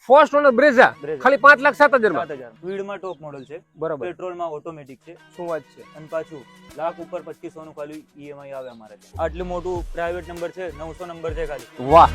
First honour Brezza ખાલી 5,07,000 માં. 7,000 સ્પીડમાં ટોપ મોડલ છે, બરાબર, પેટ્રોલમાં ઓટોમેટિક છે, શું વાત છે. અને પાછું લાખ ઉપર 2500 નું ખાલી ઈએમઆઈ આવે અમારે ત્યાં. આટલું મોટું પ્રાઇવેટ નંબર છે, 900 નંબર છે ખાલી. વાહ.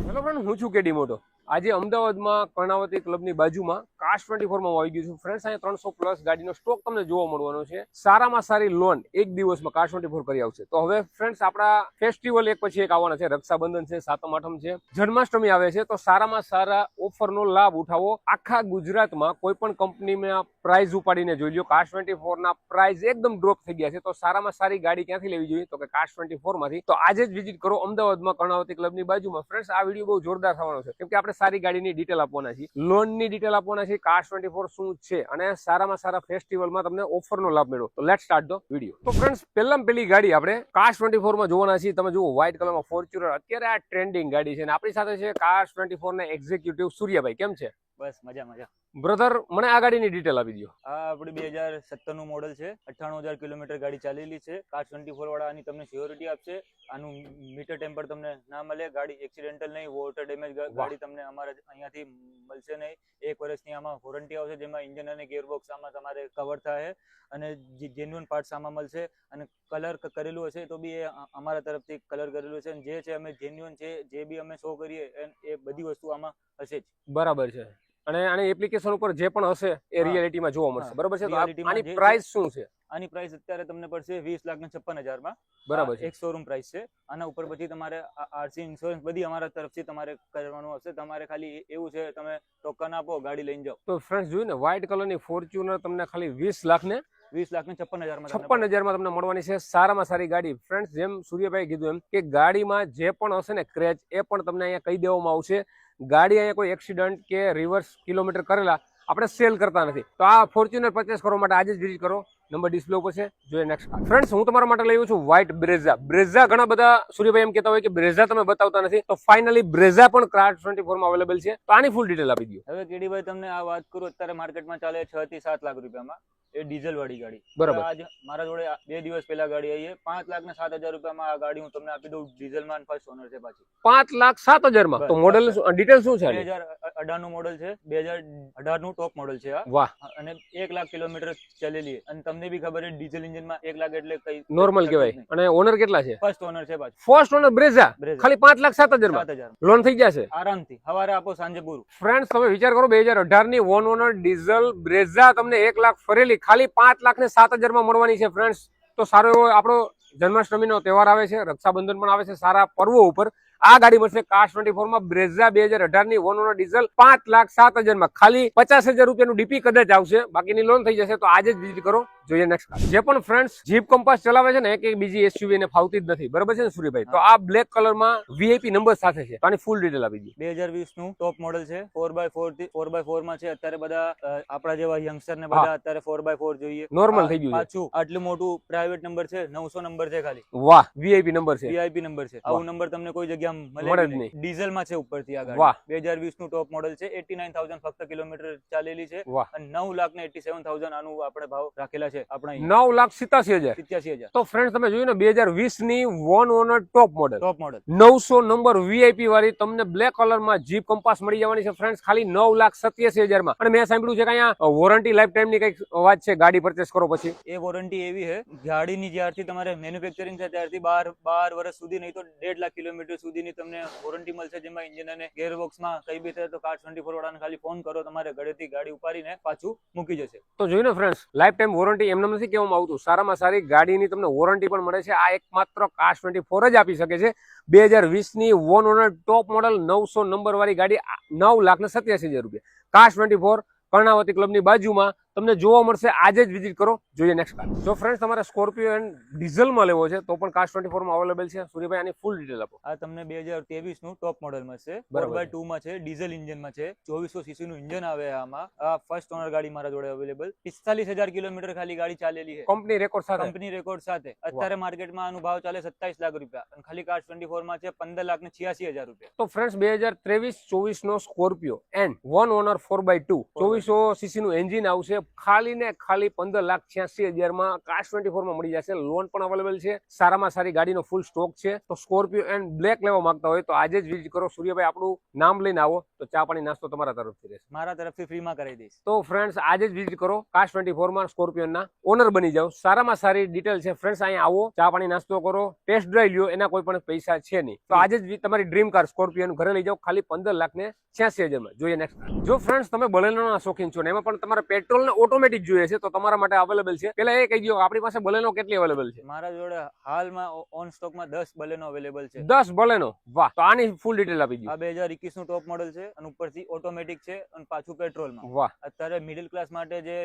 હેલો ફ્રેન્ડ, હું છું કેડી મોટો. આજે અમદાવાદમાં કર્ણાવતી ક્લબની બાજુમાં કાશ 24 માં આવી ગયું છું. ફ્રેન્ડ્સ, અહીંયા 300+ ગાડીનો સ્ટોક તમને જોવા મળવાનો છે. સારામાં સારી લોન એક દિવસમાં કાશ 24 કરી આવશે. તો હવે ફ્રેન્ડ્સ, આપણા ફેસ્ટિવલ એક પછી એક આવવાના છે. રક્ષાબંધન છે, સાતમ આઠમ છે, જન્માષ્ટમી આવે છે. તો સારામાં સારા ઓફરનો લાભ ઉઠાવો. આખા ગુજરાતમાં કોઈ પણ કંપનીમાં પ્રાઇઝ ઉપાડીને જોઈ લો. કાશ 24 ના પ્રાઇઝ એકદમ ડ્રોપ થઈ ગયા છે. તો સારામાં સારી ગાડી ક્યાંથી લેવી જોઈએ? તો કે કાશ 24 માંથી. તો આજે જ વિઝિટ કરો અમદાવાદમાં કર્ણાવતી ક્લબની બાજુમાં. ફ્રેન્ડ્સ, આ વિડીયો બહુ જોરદાર થવાનો છે, કેમ કે આપણે સારી ગાડીની ડિટેલ આપવાના છે, લોનની ડિટેલ આપવાના છે, કાશ 24 શું છે અને સારામાં સારા ફેસ્ટિવલમાં તમને ઓફરનો લાભ મેળવો. તો લેટ્સ સ્ટાર્ટ ધ વિડીયો. તો ફ્રેન્ડ્સ, પહેલામાં પહેલી ગાડી આપણે કાશ 24 માં જોવાના છીએ. તમે જુઓ, વ્હાઇટ કલરમાં ફોર્ચ્યુનર અત્યારે આ ટ્રેન્ડિંગ ગાડી છે. અને આપણી સાથે છે કાશ 24 ના એક્ઝિક્યુટિવ સૂર્યાભાઈ. કેમ છે બસ મજા મજા. બ્રધર? મને આ ગાડીની ડિટેલ આપી દો. આ આપણી 2017 નું મોડલ છે, 98,000 કિલોમીટર ગાડી ચાલેલી છે. કાશ 24 વાળા આની તમને સિક્યોરિટી આપશે. આનું મીટર ટેમ્પર તમને ના મળે. ગાડી એક્સિડેન્ટલ નહીં, વોટર ડેમેજ ગાડી તમને અમારે અહીંયાથી મળશે નહીં. 1 વર્ષની આમાં વોરંટી આવશે, જેમાં ઇન્જિન અને ગિયરબોક્સ આમાં તમારે કવર થાય અને જેન્યુઅન પાર્ટ્સ આમાં મળશે. અને કલર કરેલું હશે તો બી એ અમારા તરફથી કલર કરેલું છે. જે છે અમે જેન્યુઅન છે, જે બી અમે શો કરીએ એ બધી વસ્તુ આમાં હશે જ. બરાબર છે. અને આની એપ્લિકેશન ઉપર જે પણ હશે એ રિયાલિટીમાં જોવા મળશે. બરાબર છે. તો આની પ્રાઇસ શું છે? આની પ્રાઇસ અત્યારે તમને પડશે 20,56,000 માં. બરાબર છે. એક શોરૂમ પ્રાઇસ છે. આના ઉપર પછી તમારે આરસી ઇન્સ્યોરન્સ બધી અમારા તરફથી તમારે કરવાનું હશે. તમારે ખાલી એવું છે, તમે ટોકન આપો, ગાડી લઈને જાઓ. તો ફ્રેન્ડ્સ, જોયું ને, વ્હાઇટ કલરની ફોર્ચ્યુનર તમને ખાલી 20,56,000 માં 56,000 માં તમને મળવાની છે. સારામાં સારી ગાડી. ફ્રેન્ડ્સ, જેમ સૂર્યભાઈ કીધું એમ કે ગાડીમાં જે પણ હશે ને ક્રેચ, એ પણ તમને અહીંયા કહી દેવામાં આવશે. ગાડી અહીંયા કોઈ એક્સિડન્ટ કે રિવર્સ કિલોમીટર કરેલા આપણે સેલ કરતા નથી. તો આ ફોર્ચ્યુનર પરચેસ કરવા માટે આજે જ વિઝિટ કરો. નંબર ડિસ્પ્લે ઉપર છે, જોઈએ નેક્સ્ટ કાર. ફ્રેન્ડ્સ, હું તમારા માટે લઈ આવ્યો છું વ્હાઇટ બ્રેઝા. બ્રેઝા ઘણા બધા સૂર્યભાઈ એમ કહેતા હોય કે બ્રેઝા તમે બતાવતા નથી. તો ફાઇનલી બ્રેઝા પણ કાશ 24 માં અવેલેબલ છે. તો આની ફૂલ ડિટેલ આપી દો. હવે કેડીભાઈ, તમને આ વાત કરું, અત્યારે માર્કેટમાં ચાલે 6 થી 7 લાખ રૂપિયામાં. એ ડીઝલ વાળી ગાડી. બરાબર. આજ મારા જોડે 2 દિવસ પહેલા ગાડી આવી છે. 5,07,000 રૂપિયામાં આ ગાડી હું તમને આપી દઉં. ડીઝલમાં ફર્સ્ટ ઓનર છે પાછી. 5,07,000 માં. તો મોડલ ડિટેલ શું છે? 2018 નું મોડલ છે. 2018 નું ટોપ મોડલ છે આ. વાહ. અને 1 લાખ કિલોમીટર ચાલેલી છે. અને તમને બી ખબર છે, ડીઝલ એન્જિનમાં 1 લાખ એટલે કઈ નોર્મલ કહેવાય. અને ઓનર કેટલા છે? ફર્સ્ટ ઓનર છે પાછું. ફર્સ્ટ ઓનર બ્રેઝા ખાલી 5,07,000 માં. 7,000 લોન થઈ જશે આરામથી. સવારે આપો, સાંજે પૂરું. ફ્રેન્ડ્સ, તમે વિચાર કરો, 2018 ની વન ઓનર ડીઝલ બ્રેઝા તમને 1 લાખ ફરેલી ખાલી 5,07,000 માં મળવાની છે. ફ્રેન્ડ્સ, તો સારો એવો આપણો જન્માષ્ટમીનો તહેવાર આવે છે, રક્ષાબંધન પણ આવે છે. સારા પર્વો ઉપર આ ગાડી મળશે કાશ 24 માં. બ્રેઝા 2018 ની વન ઓનર ડીઝલ 5,07,000 માં. ખાલી 50,000 રૂપિયાનું ડીપી કદાચ આવશે, બાકીની લોન થઈ જશે. તો આજે જ વિઝિટ કરો, જોઈએ નેક્સ્ટ કાર. જે પણ ફ્રેન્ડ્સ જીપ કંપાસ ચલાવે છે ને, એક બીજી એસયુવી ને ફાવતી જ નથી. બરાબર છે ને સૂર્યભાઈ? તો આ બ્લેક કલરમાં વીઆઈપી નંબર સાથે છે. તો આની ફૂલ ડિટેલ આપી દો. 2020 નું ટોપ મોડલ છે. 4x4 માં છે. અત્યારે બધા આપણા જેવા યંગસ્ટર ને બધા અત્યારે 4x4 જોઈએ. નોર્મલ થઈ ગયું છે. પાછું આટલું મોટું પ્રાઇવેટ નંબર છે, 900 નંબર છે ખાલી. વાહ, વીઆઈપી નંબર છે. વીઆઈપી નંબર છે. આવું નંબર તમને કોઈ જગ્યાએ મળે જ નહીં. ડીઝલ માં છે ઉપરથી આ ગાડી. વાહ. 2020 નું ટોપ મોડલ છે. 89,000 ફક્ત કિલોમીટર ચાલેલી છે. વાહ. અને 9,87,000 આનું આપણે ભાવ રાખેલા છે આપણા. 9,87,000. 87,000. તો ફ્રેન્ડ્સ, તમે જોયું ને, 2020 ની one honour top model, top model 900 number VIP વાળી તમને બ્લેક કલરમાં જીપ કંપાસ મળી જવાની છે. ફ્રેન્ડ્સ, ખાલી 9,87,000 માં. અને મેં સાંભળ્યું છે કે અહીંયા વોરંટી લાઈફ ટાઈમ ની કઈક વાત છે ગાડી પરચેસ કરો પછી. એ વોરંટી એવી છે, ગાડીની જ્યારથી તમારે મેન્યુફેક્ચરિંગ છે ત્યારથી 12 વર્ષ સુધી, નહીં તો 1.5 લાખ કિલોમીટર સુધીની તમને વોરંટી મળશે. જેમાં ઇન્જિન અને ગિયરબોક્સ માં કઈ બી થાય તો કાશ 24 વાળાને ખાલી ફોન કરો, તમારે ઘરેથી ગાડી ઉપાડીને પાછું મૂકી જશે. તો જોયું ને ફ્રેન્ડ્સ, લાઈફ ટાઈમ વોરંટી એમને નથી કહેવામાં આવતું. સારામાં સારી ગાડીની તમને વોરંટી પણ મળે છે. આ એકમાત્ર કાશ 24 જ આપી શકે છે. 2020 ની one honour top model 900 number વાળી ગાડી 9,87,000 રૂપિયા. કાશ 24 કર્ણાવતી ક્લબની બાજુમાં તમને જોવા મળશે. આજે જ વિઝિટ કરો. જોઈએ નેક્સ્ટ કાર. જો ફ્રેન્ડ્સ તમારે સ્કોર્પિયો એન્ડ ડીઝલમાં લેવો છે તો પણ કાર 24 માં અવેલેબલ છે. સૂર્યભાઈ આની ફૂલ ડિટેલ આપો. આ તમને 2023 નું ટોપ મોડલમાં છે, બરાબર 4x2 માં છે, ડીઝલ એન્જિનમાં છે, 2400 સીસી નું એન્જિન આવે આમાં. આ ફર્સ્ટ ઓનર ગાડી મારા જોડે અવેલેબલ. 45000 કિલોમીટર ખાલી ગાડી ચાલેલી છે, કંપની રેકોર્ડ સાથે. કંપની રેકોર્ડ સાથે. અત્યારે માર્કેટમાં આનો ભાવ ચાલે 27 લાખ રૂપિયા અને ખાલી કાર 24 માં છે 15,86,000 રૂપિયા. તો ફ્રેન્ડ્સ 2023-24 નો Scorpio and one owner 4x2 2400 CC નું એન્જિન આવશે. ખાલી ને ખાલી 15,86,000 માં કાર 24 માં મળી જશે. લોન પણ અવેલેબલ છે. સારામાં સારી ગાડીનો ફૂલ સ્ટોક છે. તો સ્કોર્પિયો એન્ડ બ્લેક લેવા માંગતા હોય તો આજે જ વિઝિટ કરો. સૂર્યભાઈ આપણું નામ લઈને આવો તો ચા પાણી નાસ્તો તમારા તરફથી રહેશે. મારા તરફથી ફ્રીમાં કરાવી દઈશ. તો ફ્રેન્ડ્સ આજે જ વિઝિટ કરો. કાર 24 માં સ્કોર્પિયો ના ઓનર બની જાઓ. સારામાં સારી ડિટેલ છે ફ્રેન્ડ્સ. અહીંયા આવો, ચા પાણી નાસ્તો કરો, ટેસ્ટ ડ્રાઈવ લ્યો, એના કોઈ પણ પૈસા છે નહીં. તો આજે જ તમારી ડ્રીમ કાર સ્કોર્પિયો ઘરે લઈ જાઓ ખાલી 15,86,000 માં. જોઈએ નેક્સ્ટ કાર. જો ફ્રેન્ડ્સ તમે બલેનોના શોખીન છો ને એમાં પણ તમારે પેટ્રોલ ને ઓટોમેટિક જોઈએ છે તો તમારા માટે અવેલેબલ છે. પેલા એ કહી દો આપણી પાસે બલેનો કેટલી અવેલેબલ છે? મારા જોડે હાલમાં ઓન સ્ટોકમાં 10 બલેનો અવેલેબલ છે. 10 બલેનો. વાહ. તો આની ફૂલ ડિટેલ આપી દો. આ 2021 નું ટોપ મોડલ છે અને ઉપરથી ઓટોમેટિક છે અને પાછું પેટ્રોલમાં. વાહ. અત્યારે મિડલ ક્લાસ માટે જે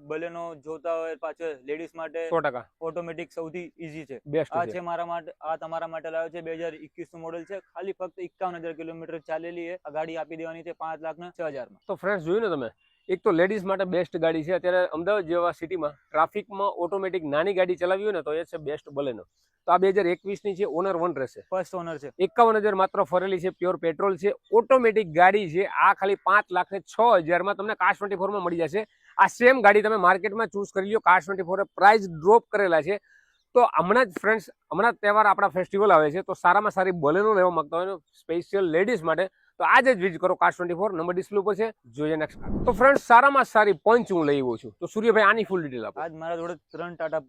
બલેનો જોતા હોય, પાછળ લેડીઝ માટે 100% ઓટોમેટિક સૌથી ઈઝી છે. બેસ્ટ આ છે. છે મારા માટે, આ તમારા માટે લાવ્યો છે. 2021 નું મોડલ છે. ખાલી ફક્ત 51,000 કિલોમીટર ચાલેલી છે. આ ગાડી આપી દેવાની છે 5,06,000 માં. તો ફ્રેન્ડ્સ જોયું ને તમે, એક તો લેડીઝ માટે બેસ્ટ ગાડી છે. અત્યારે અમદાવાદ જેવા સિટીમાં ટ્રાફિકમાં ઓટોમેટિક નાની ગાડી ચલાવી હોય ને તો એ છે બેસ્ટ બલેનો. તો આ 2021 ની છે, ઓનર 1 રહેશે. ફર્સ્ટ ઓનર છે. 51,000 માત્ર ફરેલી છે, પ્યોર પેટ્રોલ છે, ઓટોમેટિક ગાડી છે. આ ખાલી 5,06,000 માં તમને કાર 24 માં મળી જશે. આ સેમ ગાડી તમે માર્કેટમાં ચૂઝ કરી લો. કાર 24 પ્રાઇસ ડ્રોપ કરેલા છે. તો હમણાં જ ફ્રેન્ડ્સ, હમણાં જ તહેવાર આપણા ફેસ્ટિવલ આવે છે તો સારામાં સારી બલેનો લેવા માંગતા હોય સ્પેશિયલ લેડીઝ માટે તો આજે જ વિઝિટ કરો. કાર 24 નંબર ડિસ્પ્લે ઉપર છે. જોઈએ નેક્સ્ટ કાર. તો ફ્રેન્ડ્સ સારામાં સારી પંચ હું લઈ આવ્યો છું. તો સૂર્યભાઈ આની ફૂલ ડિટેલ આપો. આજ મારા જોડે 3 ટાટા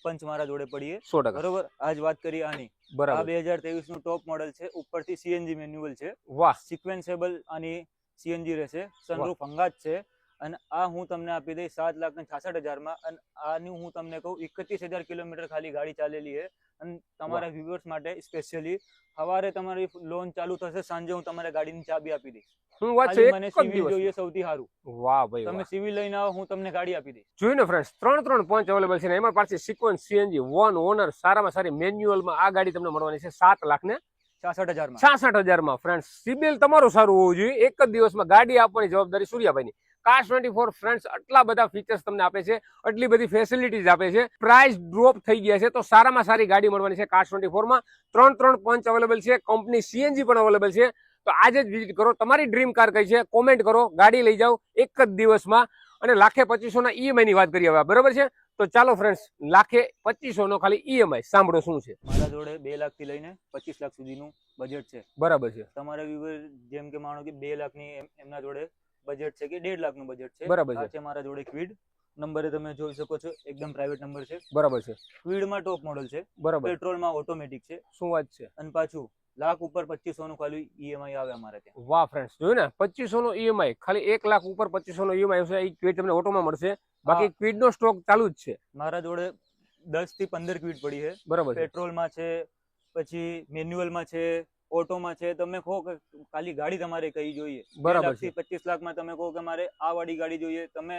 પંચ મારા જોડે પડી છે. 100%. બરોબર. આજ વાત કરી આની. આ બરાબર. 2023 નું ટોપ મોડલ છે. ઉપરથી સીએનજી મેન્યુઅલ છે. વાહ. સિક્વેન્સેબલ આની સીએનજી રહેશે. સનરૂફ હંગાત છે અને આ હું તમને આપી દઈશ 7,66,000 માં અને આનું હું તમને કહું 31,000 કિલોમીટર ખાલી ગાડી ચાલેલી છે. અને તમારા વ્યુઅર્સ માટે સ્પેશિયલી સવારે તમારી લોન ચાલુ થશે, સાંજે હું તમારે ગાડીની ચાબી આપી દઈશ. હું વાત છે મને એક જ સિવિલ જોઈએ દિવસ. સૌથી સારું. વાહ ભાઈ. તમે સિવિલ લઈને આવો, હું તમને ગાડી આપી દઈશ. જોયું ને ફ્રેન્ડ્સ, 3 પંચ અવેલેબલ છે ને એમાં પાછી સિક્વન્સ સીએનજી વન ઓનર સારામાં સારી મેન્યુઅલમાં આ ગાડી તમને મળવાની છે 7,66,000 માં. 66,000 માં. ફ્રેન્ડ્સ સિબિલ તમારું સારું હોવું જોઈએ. એક જ દિવસમાં ગાડી આપવાની જવાબદારી સૂર્યાભાઈની. કાર 24 ફ્રેન્ડ્સ આટલા બધા ફીચર્સ તમને આપે છે, આટલી બધી ફેસિલિટીઝ આપે છે. પ્રાઇસ ડ્રોપ થઈ ગયા છે તો સારામાં સારી ગાડી મળવાની છે કાર 24 માં. 3 પંચ અવેલેબલ છે, કંપની સીએનજી પણ અવેલેબલ છે. તો આજે જ વિઝિટ કરો. તમારી ડ્રીમ કાર કઈ છે કોમેન્ટ કરો, ગાડી લઈ જાઓ એક જ દિવસમાં. અને 1,25,000 ના ઈએમઆઈ ની વાત કરીએ હવે, બરોબર છે? તો ચાલો ફ્રેન્ડ્સ, 1,25,000 નો ખાલી ઈએમઆઈ સાંભળો શું છે. મારા જોડે 2 લાખ થી લઈને 25 લાખ સુધીનું બજેટ છે. બરાબર છે. તમારા વ્યુઅર જેમ કે માનો કે 2 લાખ ની એમના જોડે બજેટ છે કે 1.5 લાખ નું બજેટ છે. બરાબર છે. આ છે મારા જોડે ક્વિડ. નંબરે તમે જોઈ શકો છો, એકદમ પ્રાઇવેટ નંબર છે. બરાબર છે. ક્વિડમાં ટોપ મોડલ છે. બરાબર. પેટ્રોલમાં ઓટોમેટિક છે. શું વાત છે. અને પાછું લાખ ઉપર 2500 નું ખાલી ઈએમઆઈ આવે અમારે ત્યાં. વાહ ફ્રેન્ડ્સ, જોયું ને 2500 નો ઈએમઆઈ, ખાલી 1 લાખ ઉપર 2500 નો ઈએમઆઈ આવશે. એ ક્વિડ તમને ઓટોમાં મળશે. બાકી ક્વિડ નો સ્ટોક ચાલુ જ છે. મારા જોડે 10 થી 15 ક્વિડ પડી છે. બરાબર છે. પેટ્રોલમાં છે, પછી મેન્યુઅલમાં છે, ઓટોમાં છે. તમે કહો કે ખાલી ગાડી તમારે કઈ જોઈએ. બરાબર 2 લાખ થી 25 લાખમાં તમે કહો કે મારે આ વાળી ગાડી જોઈએ, તમે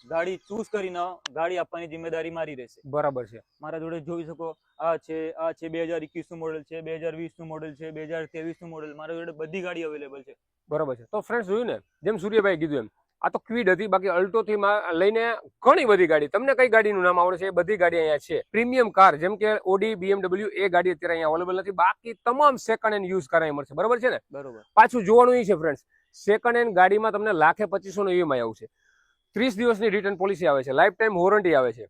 ગાડી ચૂઝ કરીને ગાડી આપવાની જિમ્મેદારી મારી રહેશે. બરાબર છે. મારા જોડે જોઈ શકો, આ છે 2021 નું મોડલ છે, 2020 નું મોડલ છે, 2023 નું મોડલ. મારા જોડે બધી ગાડી અવેલેબલ છે. બરાબર છે. તો ફ્રેન્ડ્સ જોયું ને, જેમ સૂર્યભાઈ કીધું એમ, આ તો ક્વિડ હતી. બાકી અલ્ટો થી લઈને ઘણી બધી ગાડી, તમને કઈ ગાડીનું નામ આવડે છે એ બધી ગાડી અહીંયા છે. પ્રીમિયમ કાર જેમ કે ઓડી, BMW એ ગાડી અત્યારે અહીંયા અવેલેબલ નથી. બાકી તમામ સેકન્ડ હેન્ડ યુઝ કાર અહીંયા મળશે. બરાબર છે ને? બરોબર. પાછું જોવાનું એ છે ફ્રેન્ડ્સ, સેકન્ડ હેન્ડ ગાડીમાં તમને 1,25,000 નો ઈએમઆઈ આવશે. 30 દિવસની રિટર્ન પોલિસી આવે છે, લાઈફ ટાઈમ વોરંટી આવે છે.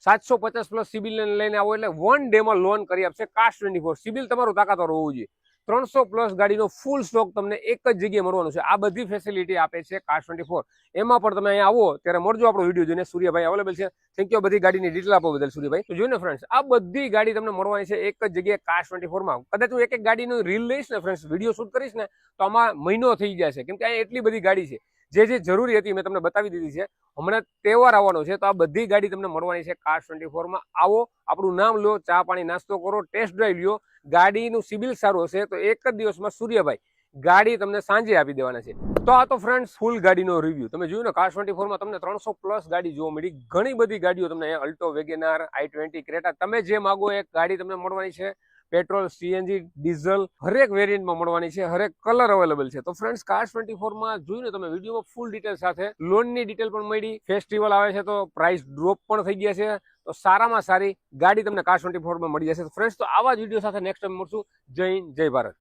750 પ્લસ સિબિલ લઈને આવો એટલે 1 ડે માં લોન કરી આપશે કાર 24. સિબિલ તમારું તાકાતવાર હોવું જોઈએ. 300 પ્લસ ગાડીનો ફૂલ સ્ટોક તમને એક જ જગ્યાએ મળવાનો છે. આ બધી ફેસિલિટી આપે છે કાર 24. એમાં પણ તમે અહીંયા આવો ત્યારે મળજો આપણો વિડીયો જોઈને. સૂર્યભાઈ અવેલેબલ છે. થેન્ક યુ બધી ગાડીની ડિટેલ આપવા બદલ સૂર્યભાઈ. તો જોઈને ફ્રેન્ડ્સ, આ બધી ગાડી તમને મળવાની છે એક જ જગ્યાએ કાર 24 માં. કદાચ હું એક ગાડીનું રીલ લઈશ ને ફ્રેન્ડ્સ, વિડીયો શૂટ કરીશ ને તો આમાં મહિનો થઈ જશે, કેમ કે અહીંયા એટલી બધી ગાડી છે. જે જરૂરી હતી મેં તમને બતાવી દીધી છે. હમણાં તહેવાર આવવાનો છે તો આ બધી ગાડી તમને મળવાની છે કાર 24 માં. આવો, આપણું નામ લો, ચા પાણી નાસ્તો કરો, ટેસ્ટ ડ્રાઈવ લ્યો. ગાડીનું સિબિલ સારું હશે તો એક જ દિવસમાં સૂર્યભાઈ ગાડી તમને સાંજે આપી દેવાના છે. તો આ તો ફ્રેન્ડ્સ ફૂલ ગાડીનો રિવ્યુ તમે જોયું ને કાર24 માં તમને 300+ ગાડી જોવા મળી. ઘણી બધી ગાડીઓ તમને અહીંયા અલ્ટો, વેગેનાર, i20, ક્રેટા, તમે જે માગો એ ગાડી તમને મળવાની છે. પેટ્રોલ, સીએનજી, ડીઝલ હરેક વેરિયન્ટમાં મળવાની છે, હરેક કલર અવેલેબલ છે. તો ફ્રેન્ડ્સ કાર24 માં જોયું ને તમે વિડીયોમાં ફૂલ ડિટેલ સાથે લોનની ડિટેલ પણ મળી. ફેસ્ટિવલ આવે છે તો પ્રાઇસ ડ્રોપ પણ થઈ ગયા છે. તો સારામાં સારી ગાડી તમને કાર24 માં મળી જશે. ફ્રેન્ડ્સ તો આવા જ વિડીયો સાથે નેક્સ્ટ ટાઈમ મળશું. જય હિન્દ, જય ભારત.